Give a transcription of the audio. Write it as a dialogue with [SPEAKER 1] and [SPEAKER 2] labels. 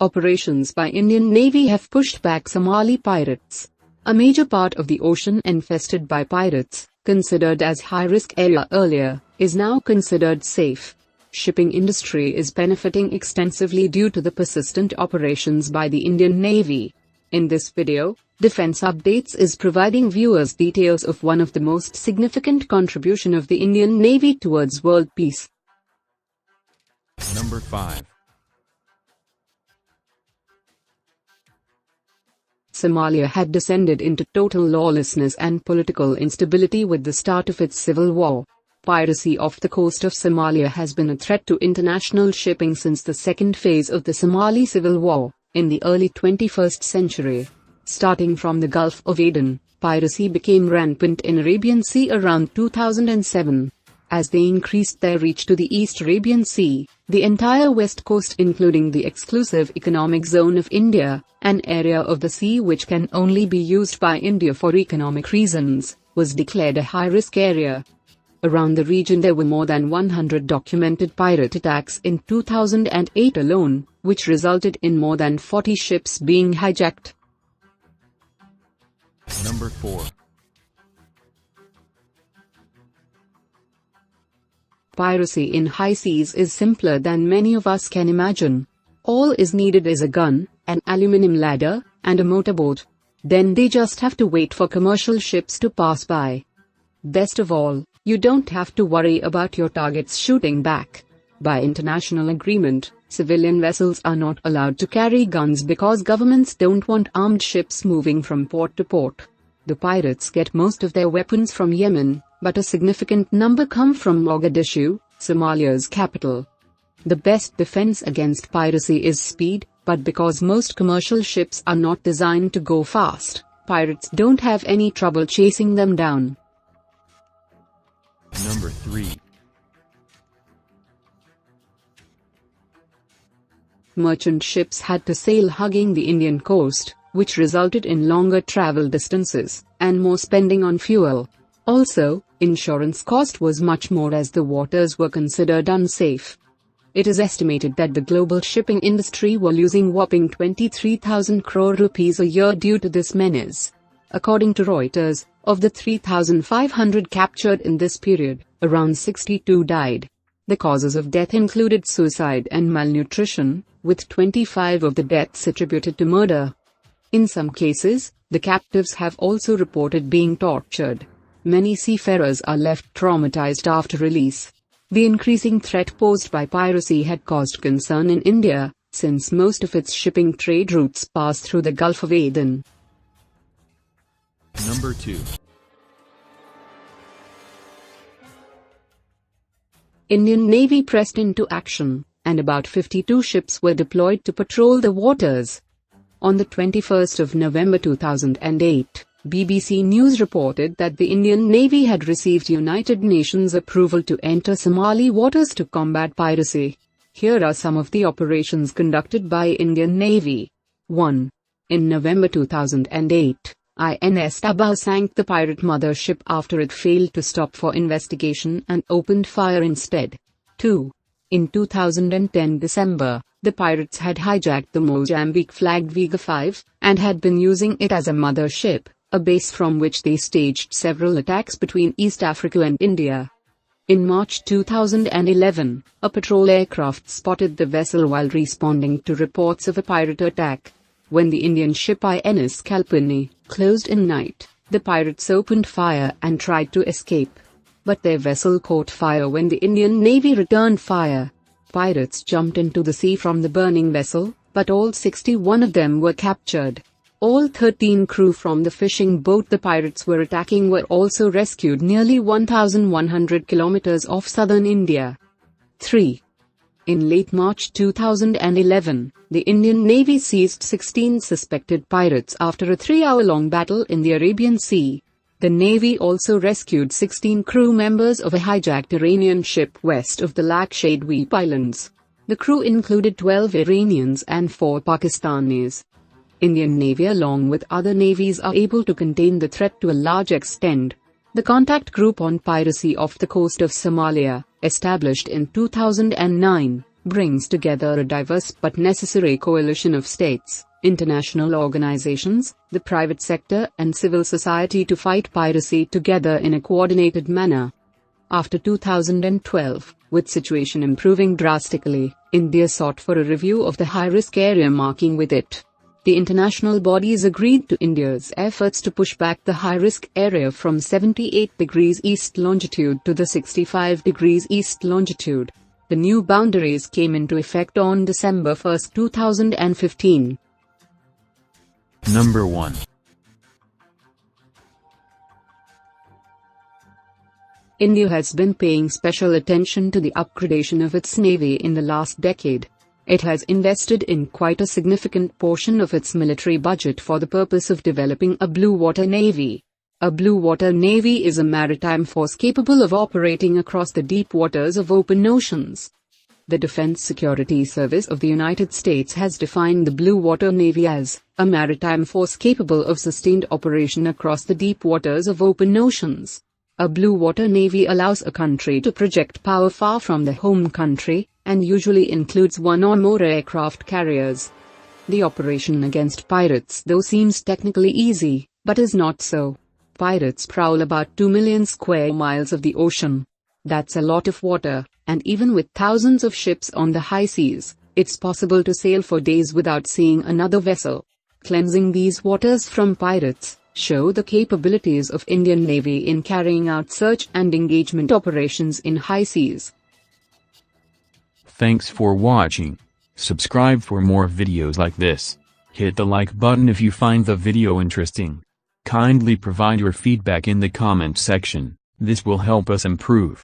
[SPEAKER 1] Operations by Indian Navy have pushed back Somali pirates. A major part of the ocean infested by pirates, considered as high-risk area earlier, is now considered safe. Shipping industry is benefiting extensively due to the persistent operations by the Indian Navy. In this video, Defense Updates is providing viewers details of one of the most significant contribution of the Indian Navy towards world peace.
[SPEAKER 2] Number 5.
[SPEAKER 1] Somalia had descended into total lawlessness and political instability with the start of its civil war. Piracy off the coast of Somalia has been a threat to international shipping since the second phase of the Somali Civil War, in the early 21st century. Starting from the Gulf of Aden, piracy became rampant in Arabian Sea around 2007. As they increased their reach to the East Arabian Sea, the entire west coast including the exclusive economic zone of India, an area of the sea which can only be used by India for economic reasons, was declared a high-risk area. Around the region there were more than 100 documented pirate attacks in 2008 alone, which resulted in more than 40 ships being hijacked.
[SPEAKER 2] Number 4.
[SPEAKER 1] Piracy in high seas is simpler than many of us can imagine. All is needed is a gun, an aluminum ladder, and a motorboat. Then they just have to wait for commercial ships to pass by. Best of all, you don't have to worry about your targets shooting back. By international agreement, civilian vessels are not allowed to carry guns because governments don't want armed ships moving from port to port. The pirates get most of their weapons from Yemen, but a significant number come from Mogadishu, Somalia's capital. The best defense against piracy is speed, but because most commercial ships are not designed to go fast, pirates don't have any trouble chasing them down.
[SPEAKER 2] Number 3.
[SPEAKER 1] Merchant ships had to sail hugging the Indian coast, which resulted in longer travel distances, and more spending on fuel. Also, insurance cost was much more as the waters were considered unsafe. It is estimated that the global shipping industry were losing whopping 23,000 crore rupees a year due to this menace. According to Reuters, of the 3,500 captured in this period, around 62 died. The causes of death included suicide and malnutrition, with 25 of the deaths attributed to murder. In some cases, the captives have also reported being tortured. Many seafarers are left traumatized after release. The increasing threat posed by piracy had caused concern in India, since most of its shipping trade routes pass through the Gulf of Aden.
[SPEAKER 2] Number 2.
[SPEAKER 1] Indian Navy pressed into action, and about 52 ships were deployed to patrol the waters. On the 21st of November 2008, BBC News reported that the Indian Navy had received United Nations approval to enter Somali waters to combat piracy. Here are some of the operations conducted by Indian Navy. 1. In November 2008, INS Tabah sank the pirate mothership after it failed to stop for investigation and opened fire instead. 2. In 2010 December, the pirates had hijacked the Mozambique-flagged Vega 5, and had been using it as a mothership, a base from which they staged several attacks between East Africa and India. In March 2011, a patrol aircraft spotted the vessel while responding to reports of a pirate attack. When the Indian ship INS Kalpani closed in night, the pirates opened fire and tried to escape. But their vessel caught fire when the Indian Navy returned fire. Pirates jumped into the sea from the burning vessel, but all 61 of them were captured. All 13 crew from the fishing boat the pirates were attacking were also rescued nearly 1,100 kilometers off southern India. 3. In late March 2011, the Indian Navy seized 16 suspected pirates after a 3-hour-long battle in the Arabian Sea. The Navy also rescued 16 crew members of a hijacked Iranian ship west of the Lakshadweep Islands. The crew included 12 Iranians and 4 Pakistanis. Indian Navy along with other navies are able to contain the threat to a large extent. The Contact Group on Piracy off the coast of Somalia, established in 2009, brings together a diverse but necessary coalition of states, international organizations, the private sector and civil society to fight piracy together in a coordinated manner. After 2012, with situation improving drastically, India sought for a review of the high-risk area marking with it. The international bodies agreed to India's efforts to push back the high-risk area from 78 degrees east longitude to the 65 degrees east longitude. The new boundaries came into effect on December 1, 2015.
[SPEAKER 2] Number 1.
[SPEAKER 1] India has been paying special attention to the upgradation of its navy in the last decade. It has invested in quite a significant portion of its military budget for the purpose of developing a blue water navy. A blue water navy is a maritime force capable of operating across the deep waters of open oceans. The Defense Security Service of the United States has defined the blue water navy as a maritime force capable of sustained operation across the deep waters of open oceans. A blue water navy allows a country to project power far from the home country, and usually includes one or more aircraft carriers. The operation against pirates though seems technically easy, but is not so. Pirates prowl about 2 million square miles of the ocean. That's a lot of water, and even with thousands of ships on the high seas, it's possible to sail for days without seeing another vessel. Cleansing these waters from pirates show the capabilities of Indian Navy in carrying out search and engagement operations in high seas.
[SPEAKER 2] Thanks for watching. Subscribe for more videos like this. Hit the like button if you find the video interesting. Kindly provide your feedback in the comment section. This will help us improve.